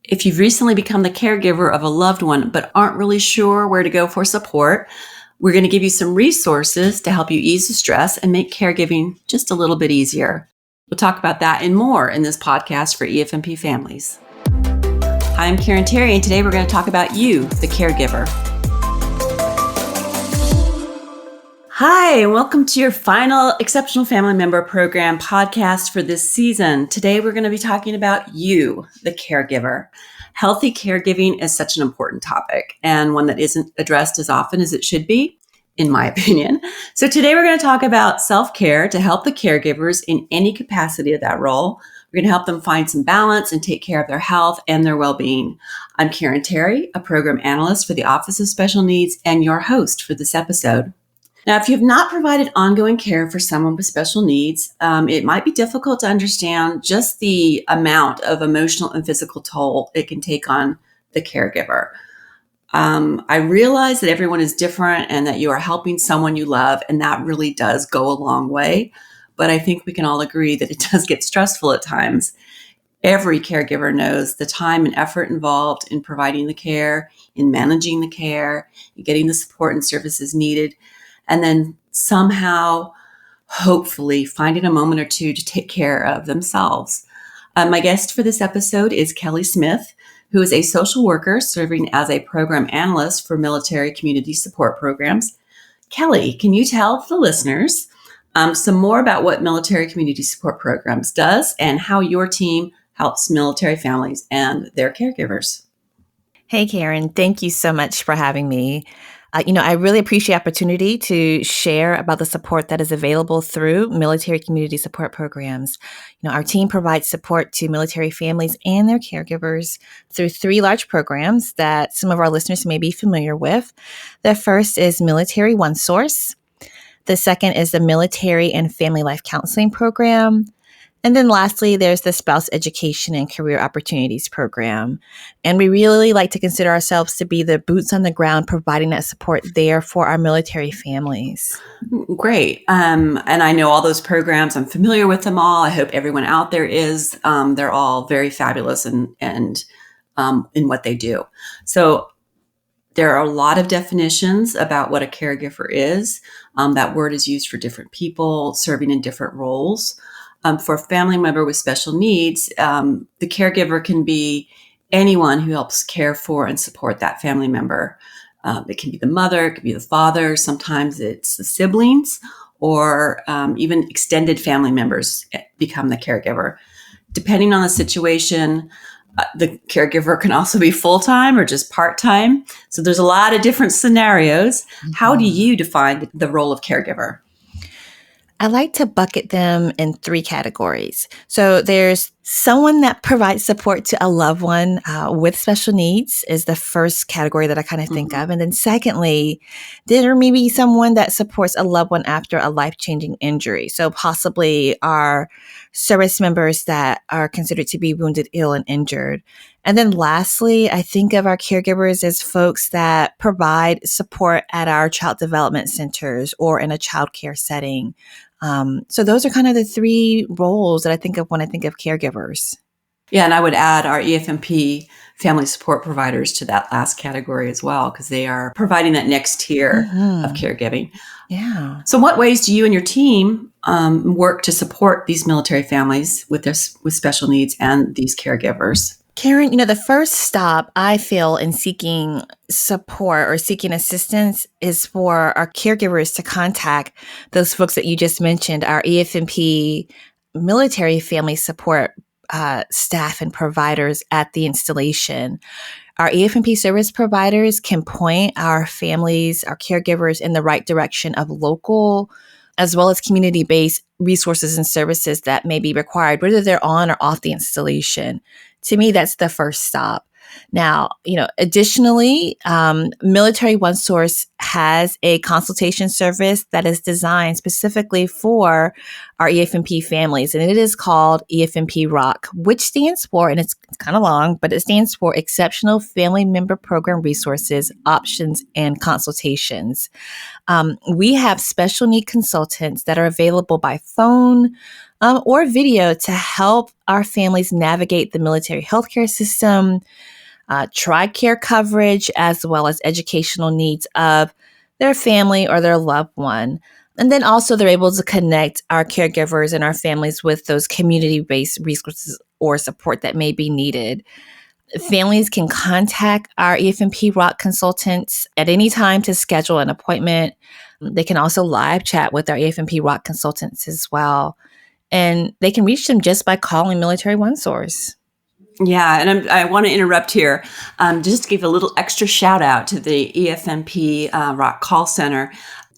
If you've recently become the caregiver of a loved one but aren't really sure where to go for support, we're going to give you some resources to help you ease the stress and make caregiving just a little bit easier. We'll talk about that and more in this podcast for EFMP families. I'm Karen Terry, and today we're going to talk about you, the caregiver. Hi, and welcome to your final Exceptional Family Member Program podcast for this season. Today, we're going to be talking about you, the caregiver. Healthy caregiving is such an important topic and one that isn't addressed as often as it should be, in my opinion. So today, we're going to talk about self-care to help the caregivers in any capacity of that role. We're going to help them find some balance and take care of their health and their well-being. I'm Karen Terry, a program analyst for the Office of Special Needs and your host for this episode. Now, if you've not provided ongoing care for someone with special needs, it might be difficult to understand just the amount of emotional and physical toll it can take on the caregiver. I realize that everyone is different and that you are helping someone you love, and that really does go a long way. But I think we can all agree that it does get stressful at times. Every caregiver knows the time and effort involved in providing the care, in managing the care, in getting the support and services needed, and then somehow, hopefully, finding a moment or two to take care of themselves. My guest for this episode is Kelly Smith, who is a social worker serving as a program analyst for military community support programs. Kelly, can you tell the listeners some more about what military community support programs does and how your team helps military families and their caregivers? Hey, Karen, thank you so much for having me. I really appreciate the opportunity to share about the support that is available through military community support programs. Our team provides support to military families and their caregivers through three large programs that some of our listeners may be familiar with. The first is Military One Source. The second is the Military and Family Life Counseling Program. And then lastly, there's the Spouse Education and Career Opportunities Program. And we really like to consider ourselves to be the boots on the ground, providing that support there for our military families. Great. And I know all those programs. I'm familiar with them all. I hope everyone out there is. They're all very fabulous and in what they do. So there are a lot of definitions about what a caregiver is. That word is used for different people serving in different roles. For a family member with special needs, the caregiver can be anyone who helps care for and support that family member. It can be the mother, it can be the father, sometimes it's the siblings, or even extended family members become the caregiver. Depending on the situation, the caregiver can also be full-time or just part-time. So there's a lot of different scenarios. Mm-hmm. How do you define the role of caregiver? I like to bucket them in three categories. So there's someone that provides support to a loved one with special needs is the first category that I kind of think of. And then secondly, there may be someone that supports a loved one after a life-changing injury. So possibly our service members that are considered to be wounded, ill, and injured. And then lastly, I think of our caregivers as folks that provide support at our child development centers or in a child care setting. So those are kind of the three roles that I think of when I think of caregivers. Yeah, and I would add our EFMP family support providers to that last category as well, because they are providing that next tier of caregiving. Yeah. So what ways do you and your team work to support these military families with special needs and these caregivers? Karen, the first stop I feel in seeking support or seeking assistance is for our caregivers to contact those folks that you just mentioned, our EFMP military family support staff and providers at the installation. Our EFMP service providers can point our families, our caregivers in the right direction of local as well as community-based resources and services that may be required, whether they're on or off the installation. To me, that's the first stop. Now, additionally, Military One Source has a consultation service that is designed specifically for our EFMP families, and it is called EFMP Rock, which stands for, and it's kind of long, but it stands for Exceptional Family Member Program Resources, Options, and Consultations. We have special need consultants that are available by phone or video to help our families navigate the military healthcare system, TRICARE coverage, as well as educational needs of their family or their loved one. And then also they're able to connect our caregivers and our families with those community-based resources or support that may be needed. Families can contact our EFMP Rock consultants at any time to schedule an appointment. They can also live chat with our EFMP Rock consultants as well. And they can reach them just by calling Military OneSource. Yeah, and I want to interrupt here just to give a little extra shout out to the EFMP Rock Call Center.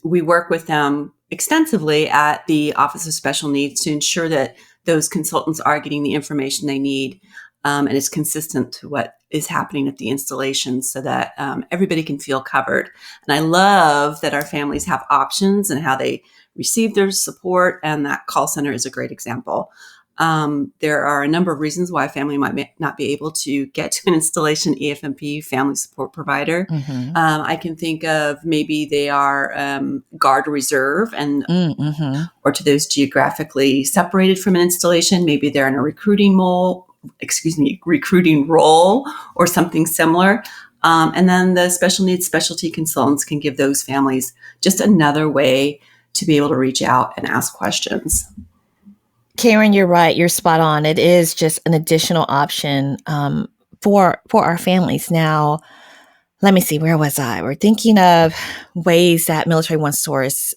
We work with them extensively at the Office of Special Needs to ensure that those consultants are getting the information they need and it's consistent to what is happening at the installation so that everybody can feel covered. And I love that our families have options and how they receive their support, and that call center is a great example. There are a number of reasons why a family might not be able to get to an installation EFMP family support provider. Mm-hmm. I can think of maybe they are Guard or Reserve and or to those geographically separated from an installation. Maybe they're in a recruiting role or something similar. And then the special needs specialty consultants can give those families just another way to be able to reach out and ask questions. Karen, you're right. You're spot on. It is just an additional option for our families. Now, let me see, where was I? We're thinking of ways that Military OneSource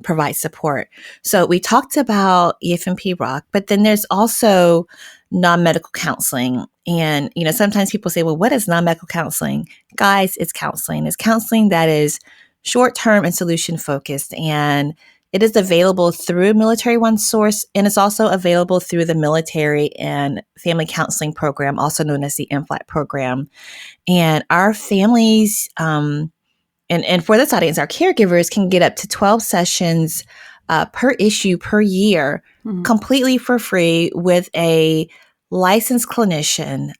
provides support. So we talked about EFMP Rock, but then there's also non-medical counseling. And, sometimes people say, well, what is non-medical counseling? Guys, it's counseling. It's counseling that is short-term and solution-focused. And it is available through Military OneSource, and it's also available through the Military and Family Counseling Program, also known as the MFLAT program. And our families, and for this audience, our caregivers can get up to 12 sessions per issue per year, completely for free with a licensed clinician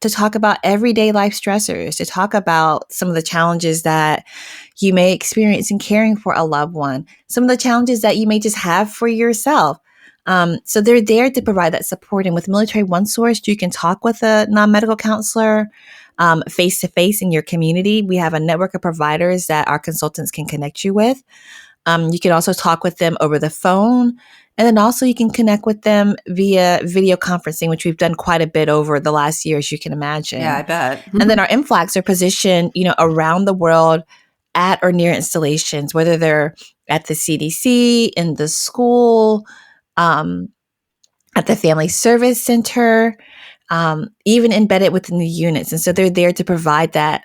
to talk about everyday life stressors, to talk about some of the challenges that you may experience in caring for a loved one, some of the challenges that you may just have for yourself. So they're there to provide that support. And with Military OneSource, you can talk with a non-medical counselor face-to-face in your community. We have a network of providers that our consultants can connect you with. You can also talk with them over the phone. And then also you can connect with them via video conferencing, which we've done quite a bit over the last year, as you can imagine. Yeah, I bet. And then our MFLAGs are positioned, around the world at or near installations, whether they're at the CDC, in the school, at the Family Service Center, even embedded within the units. And so they're there to provide that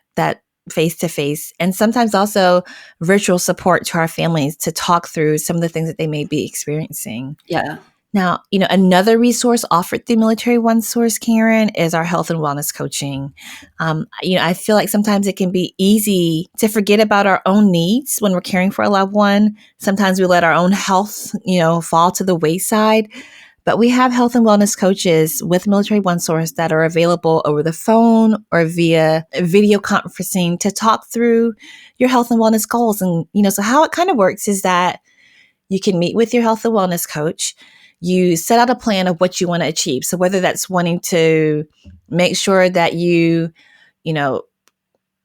face-to-face and sometimes also virtual support to our families to talk through some of the things that they may be experiencing. Yeah. Now, another resource offered through Military OneSource, Karen, is our health and wellness coaching. I feel like sometimes it can be easy to forget about our own needs when we're caring for a loved one. Sometimes we let our own health, fall to the wayside. But we have health and wellness coaches with Military OneSource that are available over the phone or via video conferencing to talk through your health and wellness goals. And, so how it kind of works is that you can meet with your health and wellness coach. You set out a plan of what you want to achieve. So whether that's wanting to make sure that you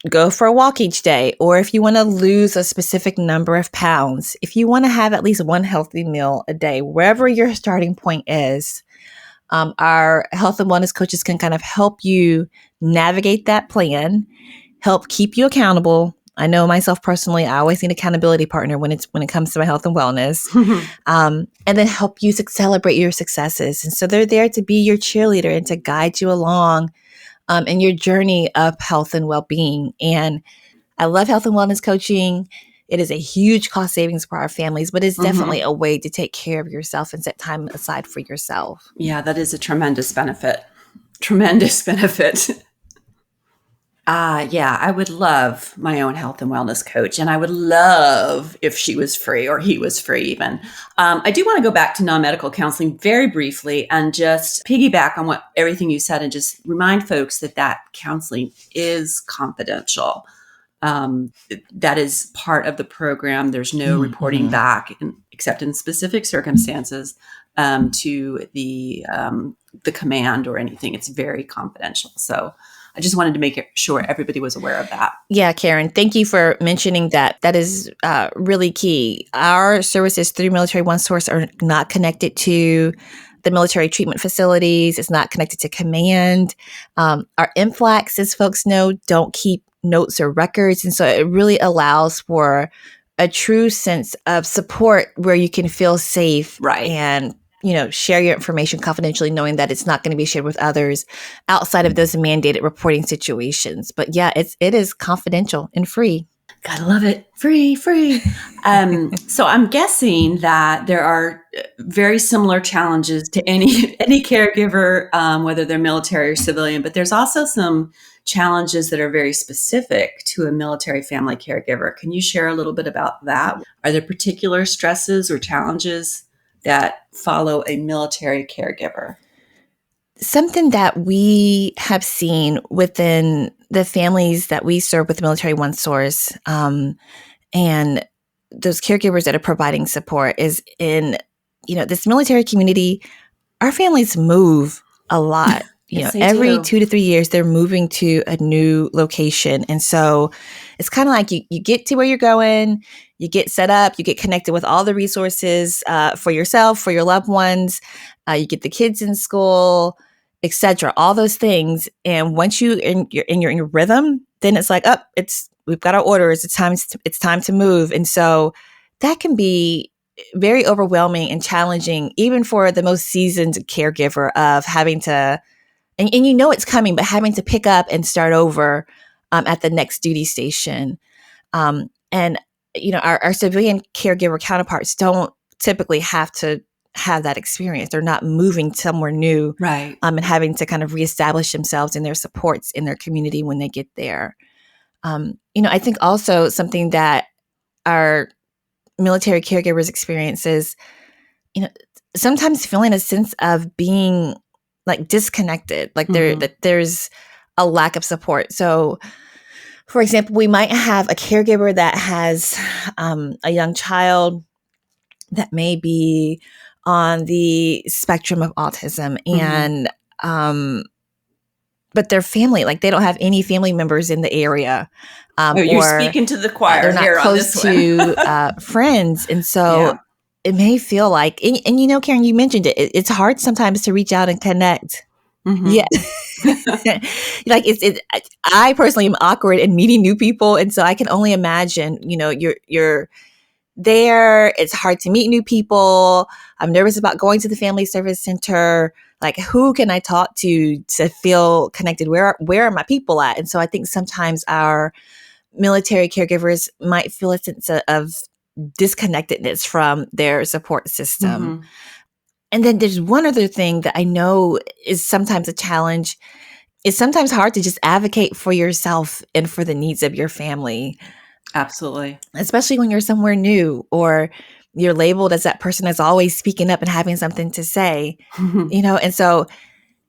go for a walk each day, or if you want to lose a specific number of pounds, if you want to have at least one healthy meal a day, wherever your starting point is, our health and wellness coaches can kind of help you navigate that plan, help keep you accountable. I know myself personally, I always need an accountability partner when it comes to my health and wellness, and then help you celebrate your successes. And so they're there to be your cheerleader and to guide you along in your journey of health and well-being. And I love health and wellness coaching. It is a huge cost savings for our families, but it's definitely a way to take care of yourself and set time aside for yourself. Yeah, that is a tremendous benefit. Tremendous benefit. Yeah, I would love my own health and wellness coach, and I would love if she was free or he was free even. I do want to go back to non-medical counseling very briefly and just piggyback on what everything you said and just remind folks that counseling is confidential. That is part of the program. There's no reporting back, except in specific circumstances, to the command or anything. It's very confidential. So I just wanted to make sure everybody was aware of that. Yeah, Karen, thank you for mentioning that. That is really key. Our services through Military One Source are not connected to the military treatment facilities. It's not connected to command. Our MFLACs, as folks know, don't keep notes or records. And so it really allows for a true sense of support where you can feel safe, right, and share your information confidentially, knowing that it's not going to be shared with others outside of those mandated reporting situations. But yeah, it is confidential and free. Gotta love it. Free. So I'm guessing that there are very similar challenges to any caregiver, whether they're military or civilian, but there's also some challenges that are very specific to a military family caregiver. Can you share a little bit about that? Are there particular stresses or challenges that follow a military caregiver? Something that we have seen within the families that we serve with Military One Source, and those caregivers that are providing support, is in this military community, our families move a lot. Yes, they every do. 2 to 3 years, they're moving to a new location. And so it's kind of like you get to where you're going, you get set up, you get connected with all the resources for yourself, for your loved ones, you get the kids in school, etc. All those things. And once you're in your rhythm, then it's like, we've got our orders. It's time to move. And so that can be very overwhelming and challenging, even for the most seasoned caregiver, of having to, and it's coming, but having to pick up and start over at the next duty station. And our civilian caregiver counterparts don't typically have to have that experience. They're not moving somewhere new, right? And having to kind of reestablish themselves and their supports in their community when they get there. I think also something that our military caregivers experience is, sometimes feeling a sense of being like disconnected, like there's a lack of support. So, for example, we might have a caregiver that has a young child that may be on the spectrum of autism, and but their family, like they don't have any family members in the area, You're or speaking to the choir. they're not here close to friends, and so it may feel like, and Karen, you mentioned it. It's hard sometimes to reach out and connect. Yeah, like I personally am awkward in meeting new people, and so I can only imagine. You're there. It's hard to meet new people. I'm nervous about going to the family service center. Like, who can I talk to feel connected? Where are my people at? And so I think sometimes our military caregivers might feel a sense of disconnectedness from their support system. And then there's one other thing that I know is sometimes a challenge. It's sometimes hard to just advocate for yourself and for the needs of your family. Absolutely. Especially when you're somewhere new, or you're labeled as that person that's always speaking up and having something to say, and so,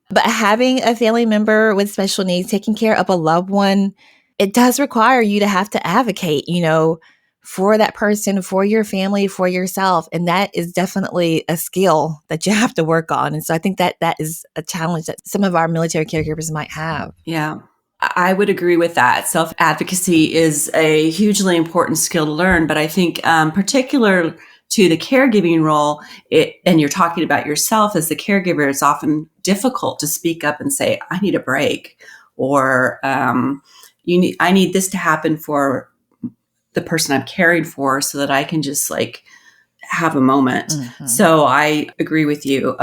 but having a family member with special needs, taking care of a loved one, it does require you to have to advocate, for that person, for your family, for yourself. And that is definitely a skill that you have to work on. And so I think that is a challenge that some of our military caregivers might have. Yeah. I would agree with that. Self-advocacy is a hugely important skill to learn, but I think particular to the caregiving role, and you're talking about yourself as the caregiver, it's often difficult to speak up and say, I need a break, or I need this to happen for the person I'm caring for so that I can just like have a moment. So I agree with you.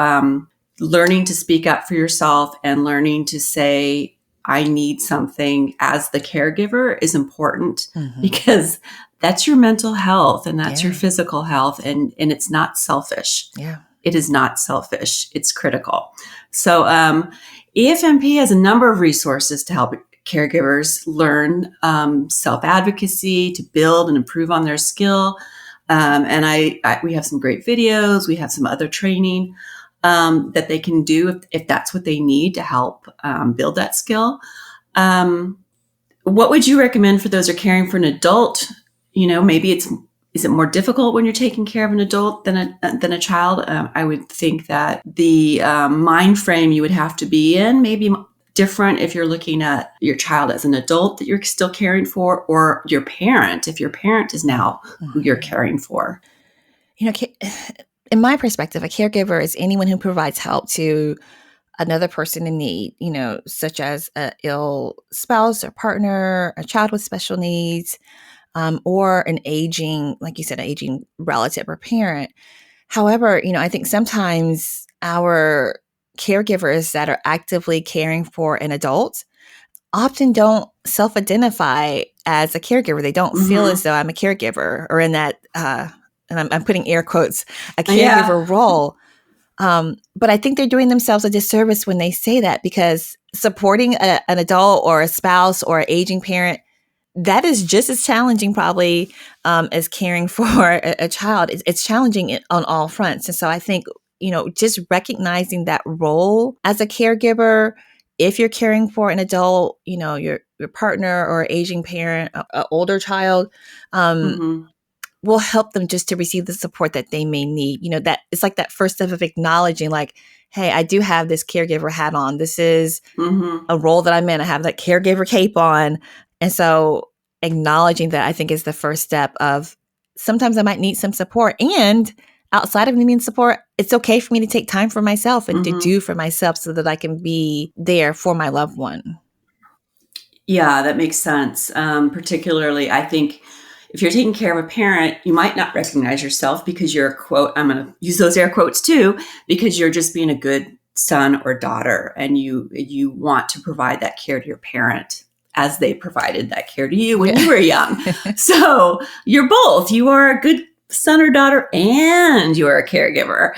Learning to speak up for yourself and learning to say, I need something as the caregiver is important, because that's your mental health and that's your physical health. And it's not selfish. Yeah. It is not selfish. It's critical. So EFMP has a number of resources to help caregivers learn self-advocacy to build and improve on their skill. And we have some great videos. We have some other training that they can do if that's what they need to help build that skill. What would you recommend for those who are caring for an adult? Maybe is it more difficult when you're taking care of an adult than a child? I would think that the mind frame you would have to be in may be different if you're looking at your child as an adult that you're still caring for, or your parent, if your parent is now who you're caring for. In my perspective, a caregiver is anyone who provides help to another person in need, such as an ill spouse or partner, a child with special needs, or an aging, like you said, an aging relative or parent. However, I think sometimes our caregivers that are actively caring for an adult often don't self-identify as a caregiver. They don't feel as though I'm a caregiver, or in that, and I'm putting air quotes, a caregiver role. But I think they're doing themselves a disservice when they say that, because supporting an adult or a spouse or an aging parent, that is just as challenging probably as caring for a child. It's challenging on all fronts. And so I think, just recognizing that role as a caregiver, if you're caring for an adult, your partner or aging parent, an older child, will help them just to receive the support that they may need. That it's like that first step of acknowledging, like, hey, I do have this caregiver hat on. This is a role that I'm in. I have that caregiver cape on. And so acknowledging that, I think, is the first step of sometimes I might need some support. And outside of needing support, it's okay for me to take time for myself and to do for myself so that I can be there for my loved one. Yeah, that makes sense. Particularly, I think if you're taking care of a parent, you might not recognize yourself because you're, quote, I'm going to use those air quotes too, because you're just being a good son or daughter, and you want to provide that care to your parent as they provided that care to you when you were young. So you're both. You are a good son or daughter, and you are a caregiver.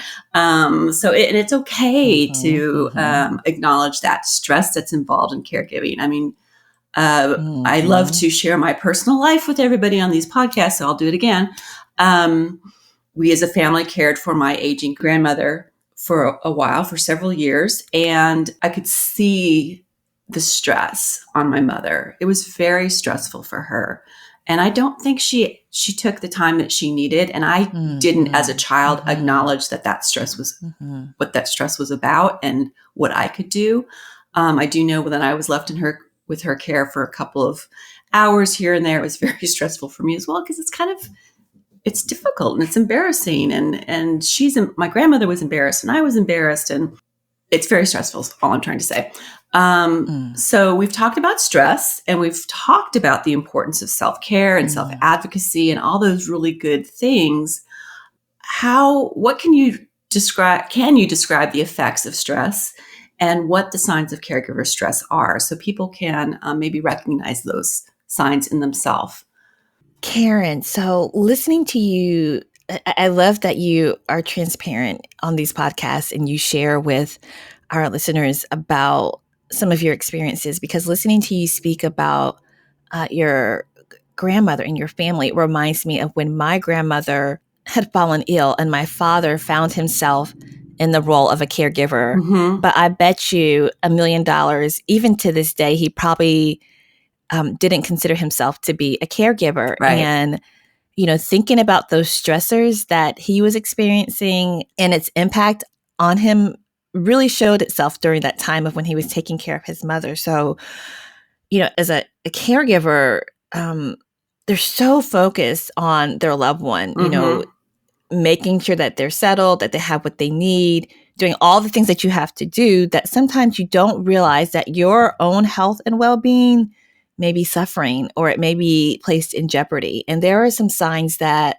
So it's okay to acknowledge that stress that's involved in caregiving. I mean, I love to share my personal life with everybody on these podcasts, so I'll do it again. We as a family cared for my aging grandmother for a while, for several years, and I could see the stress on my mother. It was very stressful for her. And I don't think she took the time that she needed. And I didn't, as a child, acknowledge that stress was what that stress was about and what I could do. I do know that I was left with her care for a couple of hours here and there. It was very stressful for me as well, because it's difficult and it's embarrassing. And my grandmother was embarrassed and I was embarrassed, and it's very stressful is all I'm trying to say. So we've talked about stress, and we've talked about the importance of self-care and self-advocacy and all those really good things. What can you describe? Can you describe the effects of stress and what the signs of caregiver stress are, so people can maybe recognize those signs in themselves? Karen, so listening to you, I love that you are transparent on these podcasts and you share with our listeners about some of your experiences, because listening to you speak about your grandmother and your family reminds me of when my grandmother had fallen ill and my father found himself in the role of a caregiver. But I bet you $1 million, even to this day, he probably didn't consider himself to be a caregiver. Right. And, thinking about those stressors that he was experiencing and its impact on him really showed itself during that time of when he was taking care of his mother. So, as a caregiver, they're so focused on their loved one, making sure that they're settled, that they have what they need, doing all the things that you have to do, that sometimes you don't realize that your own health and well-being may be suffering, or it may be placed in jeopardy. And there are some signs that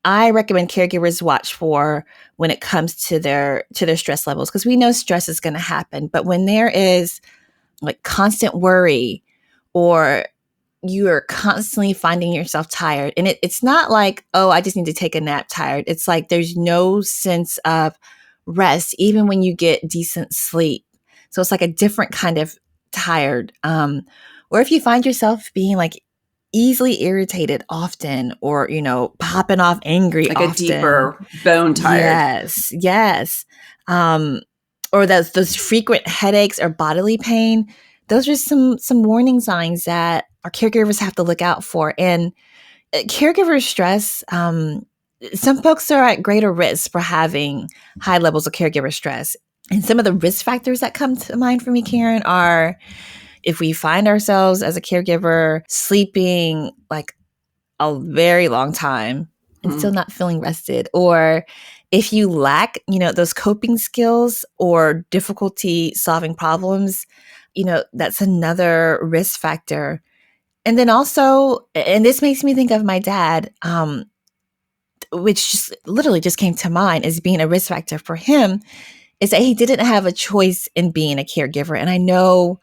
I recommend caregivers watch for when it comes to their stress levels, because we know stress is going to happen. But when there is like constant worry, or you are constantly finding yourself tired, and it's not like, oh, I just need to take a nap tired. It's like there's no sense of rest, even when you get decent sleep. So it's like a different kind of tired, or if you find yourself being like easily irritated often, or, popping off angry Like often. a deeper bone tired. Yes. Um, or those frequent headaches or bodily pain. Those are some warning signs that our caregivers have to look out for. And caregiver stress, some folks are at greater risk for having high levels of caregiver stress. And some of the risk factors that come to mind for me, Karen, are if we find ourselves as a caregiver sleeping like a very long time and still not feeling rested, or if you lack, those coping skills or difficulty solving problems, that's another risk factor. And then also, and this makes me think of my dad, which just literally just came to mind as being a risk factor for him, is that he didn't have a choice in being a caregiver. And I know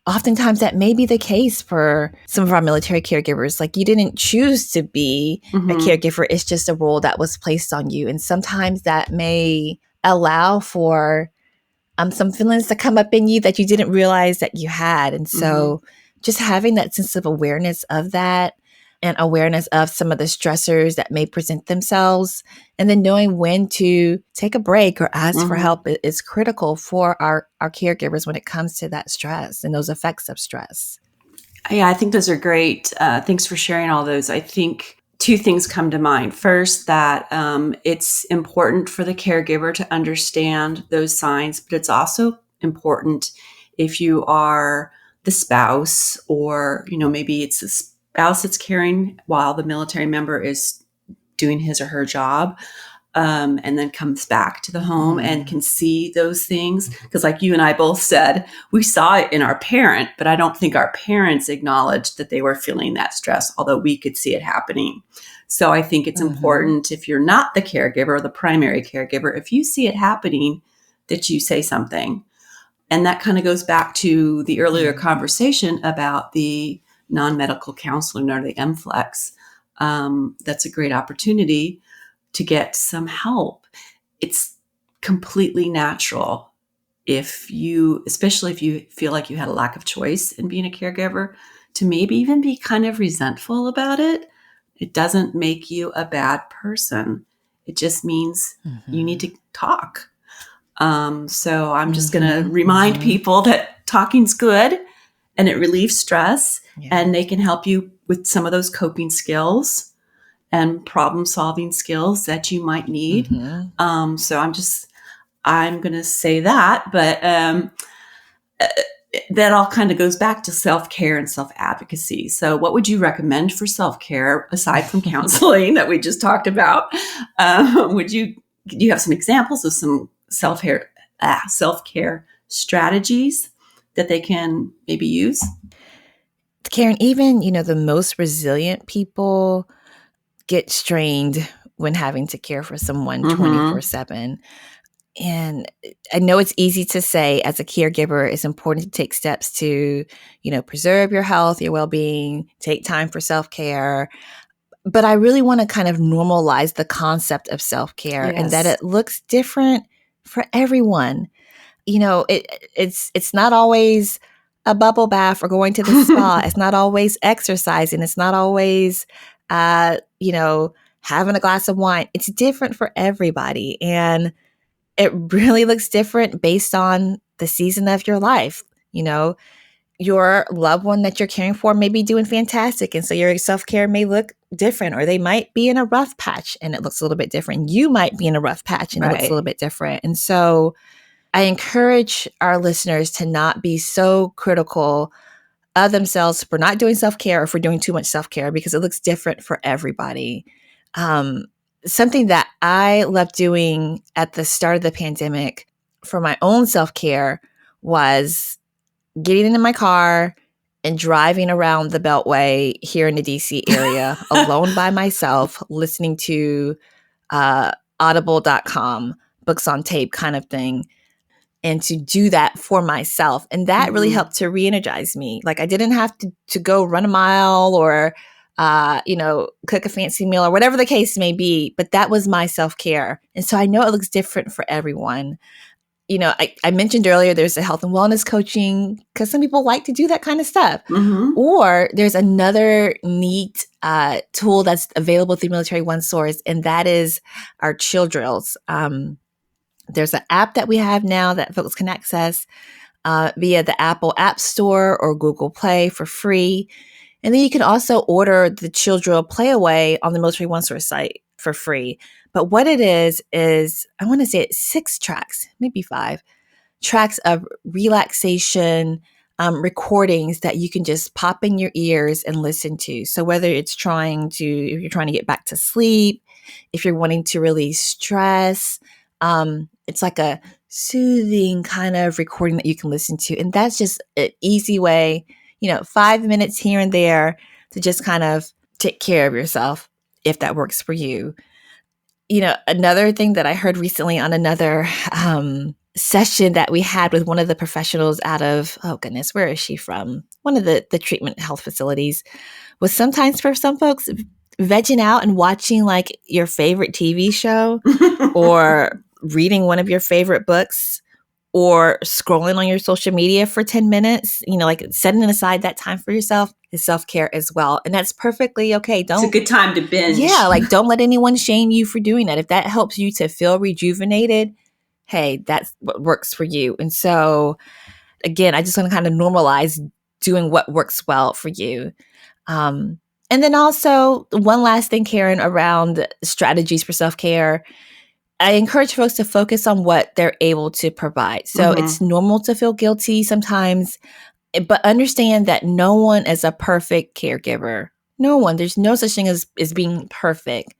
oftentimes that may be the case for some of our military caregivers. Like, you didn't choose to be a caregiver. It's just a role that was placed on you. And sometimes that may allow for some feelings to come up in you that you didn't realize that you had. And so just having that sense of awareness of that, and awareness of some of the stressors that may present themselves, and then knowing when to take a break or ask for help is critical for our caregivers when it comes to that stress and those effects of stress. Yeah, I think those are great. Thanks for sharing all those. I think two things come to mind. First, that it's important for the caregiver to understand those signs, but it's also important if you are the spouse, or, maybe it's the spouse that's caring while the military member is doing his or her job. And then comes back to the home and can see those things. Because like you and I both said, we saw it in our parent, but I don't think our parents acknowledged that they were feeling that stress, although we could see it happening. So I think it's important, if you're not the caregiver, the primary caregiver, if you see it happening, that you say something. And that kind of goes back to the earlier conversation about the non-medical counseling, or the MFLEX. That's a great opportunity to get some help. It's completely natural especially if you feel like you had a lack of choice in being a caregiver, to maybe even be kind of resentful about it. It doesn't make you a bad person. It just means you need to talk. So I'm just going to remind people that talking's good, and it relieves stress, and they can help you with some of those coping skills and problem-solving skills that you might need. So I'm going to say that, but that all kind of goes back to self-care and self-advocacy. So what would you recommend for self-care aside from counseling that we just talked about? Do you have some examples of some self-care strategies that they can maybe use? Karen, even, the most resilient people get strained when having to care for someone 24/7. And I know it's easy to say as a caregiver, it's important to take steps to, preserve your health, your well-being, take time for self-care. But I really want to kind of normalize the concept of self-care, and that it looks different for everyone. It's not always a bubble bath or going to the spa. It's not always exercising. It's not always, having a glass of wine. It's different for everybody. And it really looks different based on the season of your life. Your loved one that you're caring for may be doing fantastic. And so your self-care may look different, or they might be in a rough patch and it looks a little bit different. You might be in a rough patch and it looks a little bit different. And so I encourage our listeners to not be so critical of themselves for not doing self-care or for doing too much self-care, because it looks different for everybody. Something that I loved doing at the start of the pandemic for my own self-care was getting in my car and driving around the Beltway here in the DC area alone by myself, listening to audible.com, books on tape kind of thing, and to do that for myself. And that really helped to re-energize me. Like, I didn't have to go run a mile or cook a fancy meal or whatever the case may be, but that was my self-care. And so I know it looks different for everyone. I mentioned earlier there's a health and wellness coaching because some people like to do that kind of stuff. Mm-hmm. Or there's another neat tool that's available through Military One Source, and that is our chill drills. There's an app that we have now that folks can access via the Apple App Store or Google Play for free. And then you can also order the chill drill play away on the Military One Source site for free. But what it is I want to say it's 6 tracks, maybe 5 tracks of relaxation recordings that you can just pop in your ears and listen to. So whether it's if you're trying to get back to sleep, if you're wanting to release stress, it's like a soothing kind of recording that you can listen to. And that's just an easy way, 5 minutes here and there to just kind of take care of yourself if that works for you. Another thing that I heard recently on another session that we had with one of the professionals out of, oh goodness, where is she from? One of the treatment health facilities was sometimes for some folks vegging out and watching like your favorite TV show or reading one of your favorite books or scrolling on your social media for 10 minutes, like setting aside that time for yourself is self-care as well. And that's perfectly okay. It's a good time to binge. Yeah, like don't let anyone shame you for doing that. If that helps you to feel rejuvenated, hey, that's what works for you. And so again, I just want to kind of normalize doing what works well for you. And then also one last thing, Karen, around strategies for self-care. I encourage folks to focus on what they're able to provide. So it's normal to feel guilty sometimes, but understand that no one is a perfect caregiver. No one. There's no such thing as being perfect.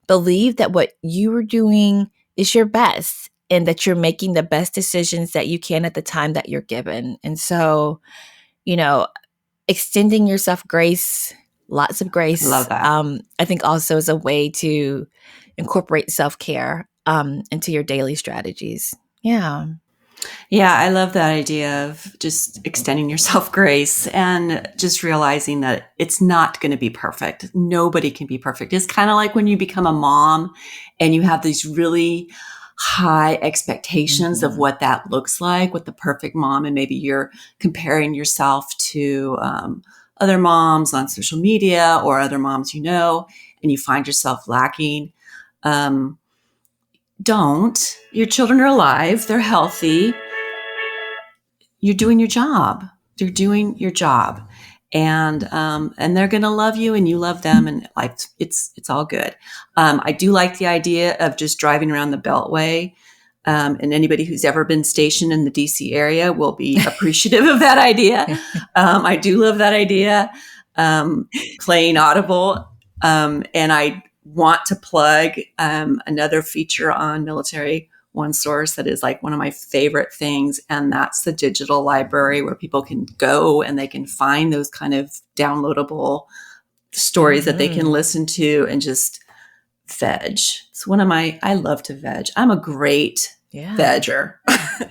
Believe that what you are doing is your best and that you're making the best decisions that you can at the time that you're given. And so, extending yourself grace, lots of grace. Love that. I think also is a way to incorporate self-care into your daily strategies. Yeah. Yeah, I love that idea of just extending yourself grace and just realizing that it's not going to be perfect. Nobody can be perfect. It's kind of like when you become a mom and you have these really high expectations of what that looks like with the perfect mom. And maybe you're comparing yourself to other moms on social media or other moms and you find yourself lacking. Don't. Your children are alive. They're healthy. You're doing your job. They're doing your job. And they're going to love you and you love them. And like, it's all good. I do like the idea of just driving around the Beltway. And anybody who's ever been stationed in the DC area will be appreciative of that idea. I do love that idea. Playing Audible. And I want to plug another feature on Military One Source that is like one of my favorite things. And that's the digital library where people can go and they can find those kind of downloadable stories that they can listen to and just veg. It's I love to veg. I'm a great vegger.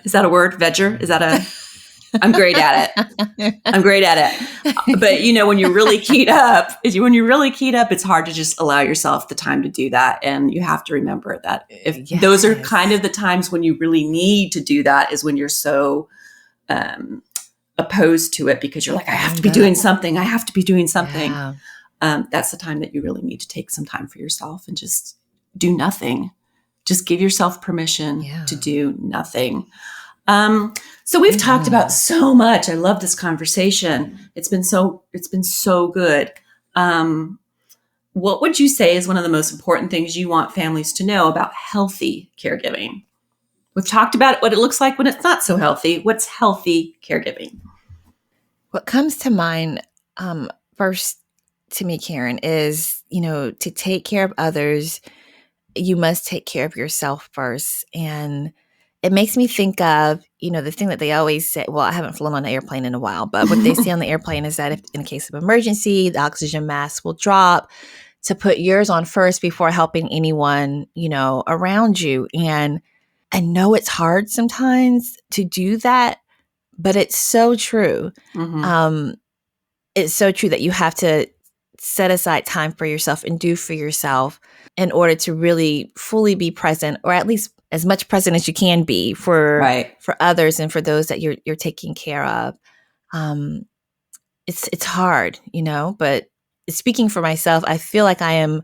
Is that a word? Vegger? I'm great at it. I'm great at it. But when you're really keyed up, it's hard to just allow yourself the time to do that. And you have to remember that those are kind of the times when you really need to do that is when you're so opposed to it because you're like, I have to be doing something. I have to be doing something. Yeah. That's the time that you really need to take some time for yourself and just do nothing. Just give yourself permission to do nothing. So we've talked about so much. I love this conversation. It's been so good. What would you say is one of the most important things you want families to know about healthy caregiving? We've talked about what it looks like when it's not so healthy. What's healthy caregiving? What comes to mind first to me, Karen, is, to take care of others, you must take care of yourself first. And it makes me think of, the thing that they always say, well, I haven't flown on an airplane in a while, but what they say on the airplane is that if in a case of emergency, the oxygen mask will drop, to put yours on first before helping anyone, around you. And I know it's hard sometimes to do that, but it's so true. It's so true that you have to set aside time for yourself and do for yourself in order to really fully be present, or at least as much present as you can be for Right. others and for those that you're taking care of. It's hard, but speaking for myself, I feel like I am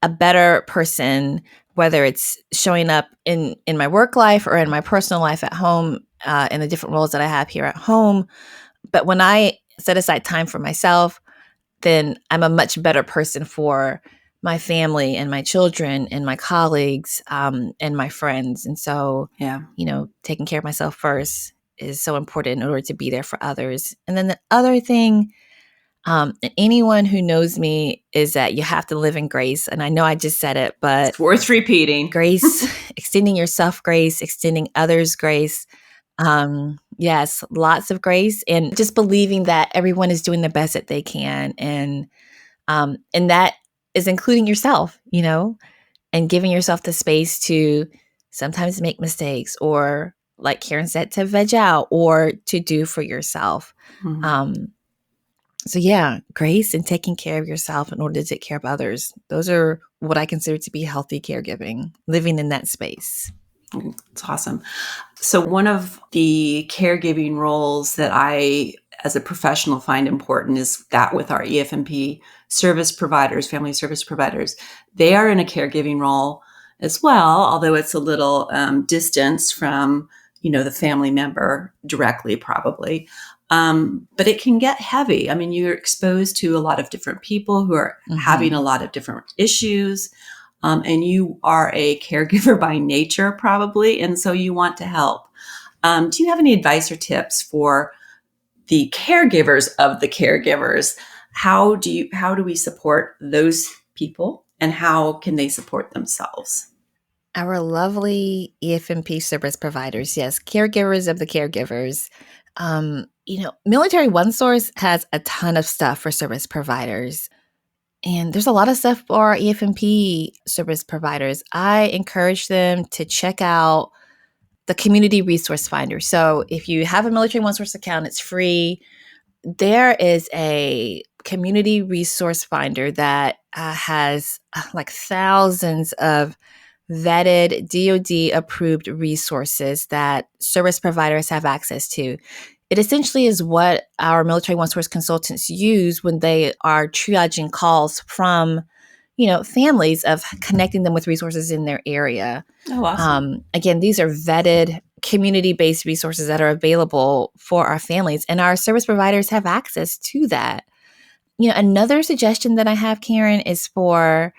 a better person, whether it's showing up in my work life or in my personal life at home, in the different roles that I have here at home. But when I set aside time for myself, then I'm a much better person for my family and my children and my colleagues, and my friends. And so, Yeah. taking care of myself first is so important in order to be there for others. And then the other thing, and anyone who knows me, is that you have to live in grace. And I know I just said it, but It's worth repeating. grace, extending yourself grace, extending others grace. Yes, lots of grace, and just believing that everyone is doing the best that they can. And that is including yourself, and giving yourself the space to sometimes make mistakes, or like Karen said, to veg out or to do for yourself. Mhm. So yeah, grace and taking care of yourself in order to take care of others. Those are what I consider to be healthy caregiving, living in that space. It's awesome. So one of the caregiving roles that I, as a professional, find important is that with our EFMP service providers, family service providers. They are in a caregiving role as well, although it's a little distanced from, the family member directly, probably. But it can get heavy. I mean, you're exposed to a lot of different people who are having a lot of different issues. And you are a caregiver by nature, probably, and so you want to help. Do you have any advice or tips for the caregivers of the caregivers? How do we support those people, and how can they support themselves? Our lovely EFMP service providers, yes, caregivers of the caregivers. Military One Source has a ton of stuff for service providers. And there's a lot of stuff for our EFMP service providers. I encourage them to check out the Community Resource Finder. So if you have a Military One Source account, it's free. There is a Community Resource Finder that has like thousands of vetted DoD approved resources that service providers have access to. It essentially is what our Military One Source consultants use when they are triaging calls from, families, of connecting them with resources in their area. Oh, awesome. Again, these are vetted, community-based resources that are available for our families, and our service providers have access to that. Another suggestion that I have, Karen, is for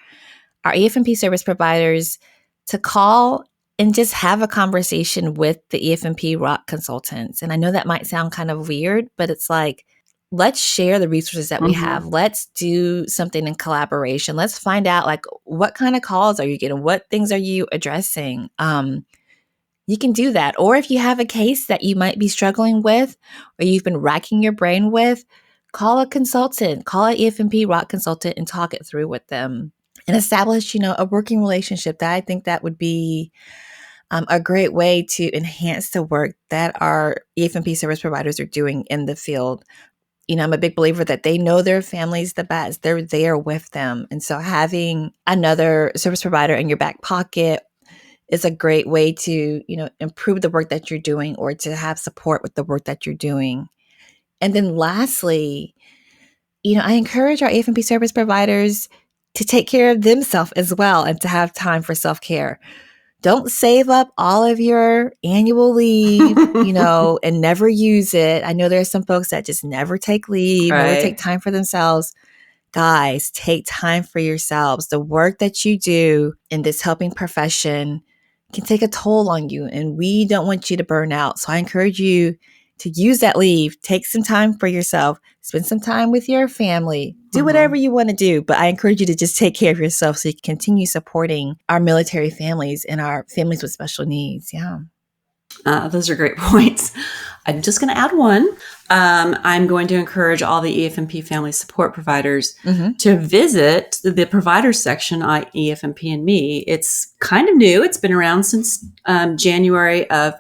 our EFMP service providers to call and just have a conversation with the EFMP ROC consultants. And I know that might sound kind of weird, but it's like, let's share the resources that we have. Let's do something in collaboration. Let's find out, like, what kind of calls are you getting? What things are you addressing? You can do that. Or if you have a case that you might be struggling with, or you've been racking your brain with, call a consultant, call an EFMP ROC consultant and talk it through with them, and establish, a working relationship. That I think that would be a great way to enhance the work that our EFMP service providers are doing in the field. I'm a big believer that they know their families the best. They're there with them. And so having another service provider in your back pocket is a great way to, improve the work that you're doing, or to have support with the work that you're doing. And then lastly, I encourage our EFMP service providers to take care of themselves as well, and to have time for self-care. Don't save up all of your annual leave, and never use it. I know there are some folks that just never take leave, never take time for themselves. Guys, take time for yourselves. The work that you do in this helping profession can take a toll on you, and we don't want you to burn out. So I encourage you to use that leave, take some time for yourself, spend some time with your family, do whatever you want to do. But I encourage you to just take care of yourself so you can continue supporting our military families and our families with special needs. Yeah. Those are great points. I'm just going to add one. I'm going to encourage all the EFMP family support providers to visit the provider section on EFMP and Me. It's kind of new. It's been around since January of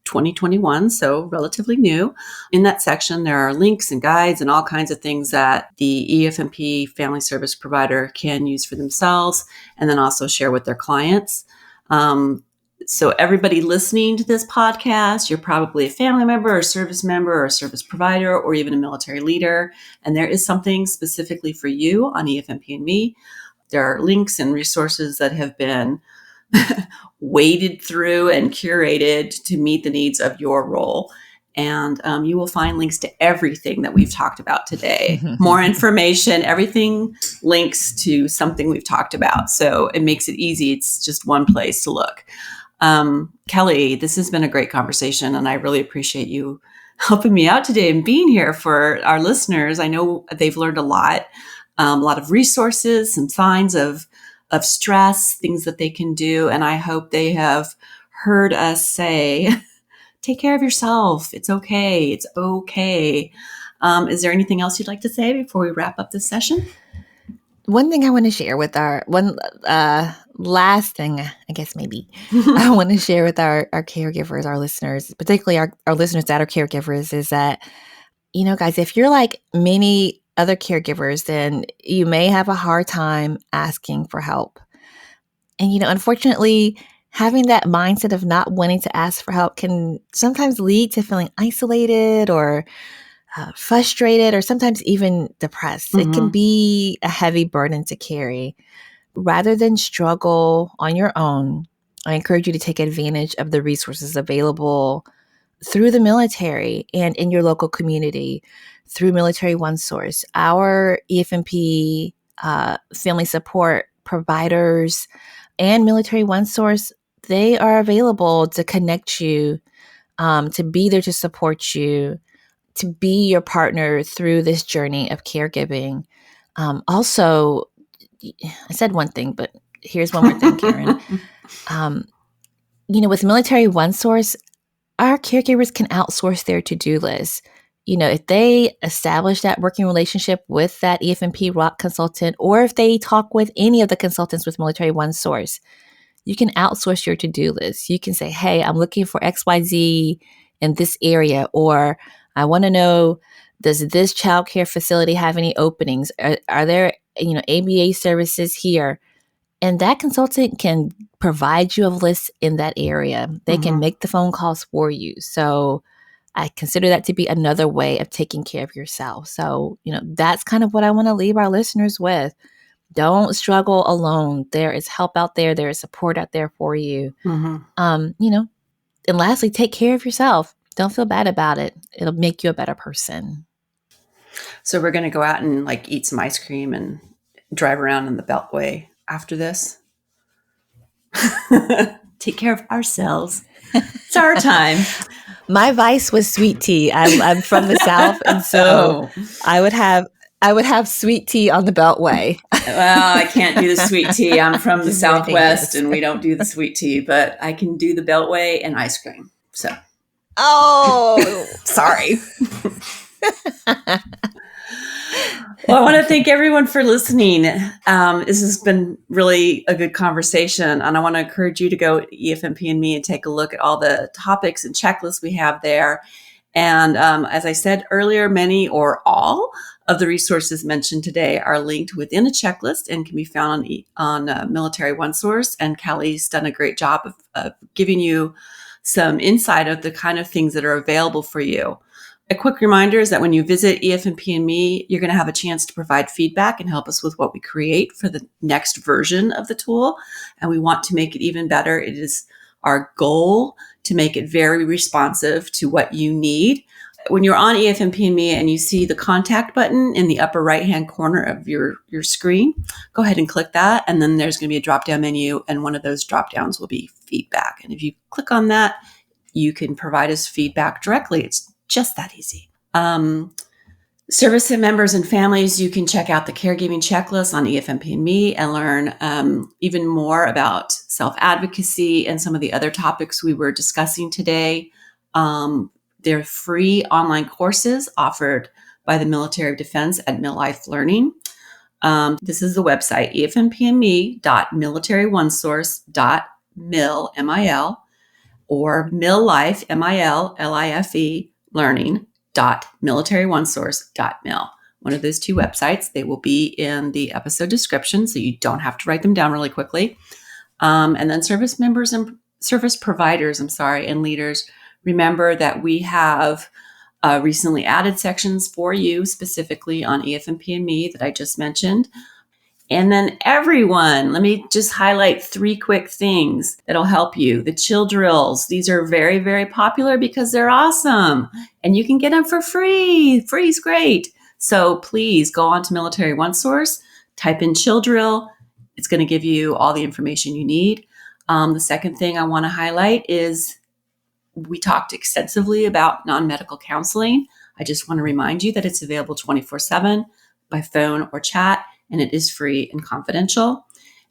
2021, so relatively new. In that section, there are links and guides and all kinds of things that the EFMP family service provider can use for themselves, and then also share with their clients. So everybody listening to this podcast, you're probably a family member or service member or a service provider or even a military leader. And there is something specifically for you on EFMP and Me. There are links and resources that have been waded through and curated to meet the needs of your role. And you will find links to everything that we've talked about today. More information, everything links to something we've talked about. So it makes it easy. It's just one place to look. Kelly, this has been a great conversation, and I really appreciate you helping me out today and being here for our listeners. I know they've learned a lot of resources, some signs of stress, things that they can do. And I hope they have heard us say, take care of yourself. It's okay. It's okay. Is there anything else you'd like to say before we wrap up this session? One thing I want to share with last thing, I guess maybe, I want to share with our caregivers, our listeners, particularly our listeners that are caregivers, is that, guys, if you're like many other caregivers, then you may have a hard time asking for help. And, unfortunately, having that mindset of not wanting to ask for help can sometimes lead to feeling isolated or frustrated or sometimes even depressed. Mm-hmm. It can be a heavy burden to carry. Rather than struggle on your own, I encourage you to take advantage of the resources available through the military and in your local community through Military OneSource. Our EFMP family support providers and Military OneSource, they are available to connect you, to be there to support you, to be your partner through this journey of caregiving. Also, I said one thing, but here's one more thing, Karen. With Military OneSource, our caregivers can outsource their to-do list. If they establish that working relationship with that EFMP ROC consultant, or if they talk with any of the consultants with Military OneSource, you can outsource your to-do list. You can say, hey, I'm looking for XYZ in this area, or I want to know, does this childcare facility have any openings? Are there, ABA services here? And that consultant can provide you a list in that area. They can make the phone calls for you. So I consider that to be another way of taking care of yourself. So, that's kind of what I want to leave our listeners with. Don't struggle alone. There is help out there. There is support out there for you. And lastly, take care of yourself. Don't feel bad about it. It'll make you a better person. So we're going to go out and eat some ice cream and drive around in the Beltway after this. Take care of ourselves. It's our time. My vice was sweet tea. I'm from the South, and so I would have sweet tea on the Beltway. Well, I can't do the sweet tea. I'm from the Southwest, and we don't do the sweet tea, but I can do the Beltway and ice cream. So, sorry. Well, I want to thank everyone for listening. This has been really a good conversation, and I want to encourage you to go to EFMP and Me and take a look at all the topics and checklists we have there. And as I said earlier, many or all of the resources mentioned today are linked within a checklist and can be found on Military OneSource. And Kelly's done a great job of giving you some insight of the kind of things that are available for you. A quick reminder is that when you visit EFMP and Me, you're going to have a chance to provide feedback and help us with what we create for the next version of the tool. And we want to make it even better. It is our goal to make it very responsive to what you need. When you're on EFMP and Me and you see the contact button in the upper right-hand corner of your screen, go ahead and click that. And then there's going to be a drop-down menu, and one of those drop-downs will be feedback. And if you click on that, you can provide us feedback directly. It's just that easy. Service members and families, you can check out the caregiving checklist on EFMP and Me and learn even more about self-advocacy and some of the other topics we were discussing today. They're free online courses offered by the Military of Defense at Mill Life Learning. This is the website, efmp&me.military1source.mil, M-I-L, or Mill Life, M-I-L-L-I-F-E, learning.military1source.mil. One of those two websites. They will be in the episode description, so you don't have to write them down really quickly. And then service members and service providers, and leaders, remember that we have recently added sections for you specifically on EFMP and me that I just mentioned. And then everyone, let me just highlight 3 quick things that'll help you. The chill drills. These are very, very popular because they're awesome and you can get them for free. Free is great. So please go on to Military OneSource, type in chill drill. It's going to give you all the information you need. The second thing I want to highlight is we talked extensively about non-medical counseling. I just want to remind you that it's available 24/7 by phone or chat, and it is free and confidential.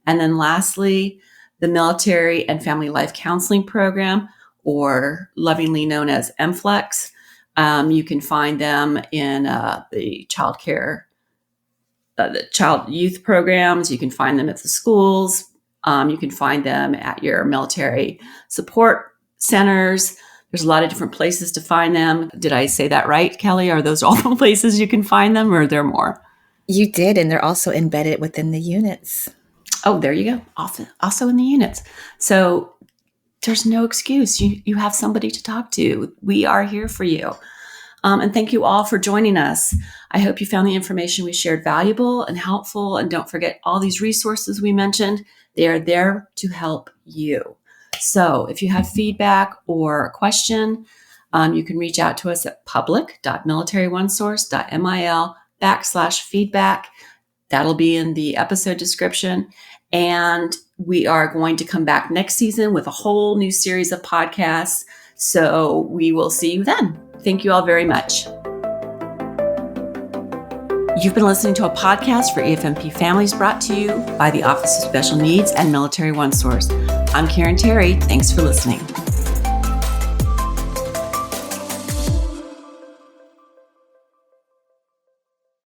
And then lastly, the Military and Family Life Counseling Program, or lovingly known as MFLEX. You can find them in the child care, the child youth programs. You can find them at the schools. You can find them at your military support centers. There's a lot of different places to find them. Did I say that right, Kelly? Are those all the places you can find them, or are there more? You did, and they're also embedded within the units. Oh, there you go. Also in the units. So there's no excuse. You have somebody to talk to. We are here for you. And thank you all for joining us. I hope you found the information we shared valuable and helpful. And don't forget all these resources we mentioned. They are there to help you. So if you have feedback or a question, you can reach out to us at public.military1source.mil/feedback. That'll be in the episode description. And we are going to come back next season with a whole new series of podcasts. So we will see you then. Thank you all very much. You've been listening to a podcast for EFMP Families, brought to you by the Office of Special Needs and Military OneSource. I'm Karen Terry. Thanks for listening.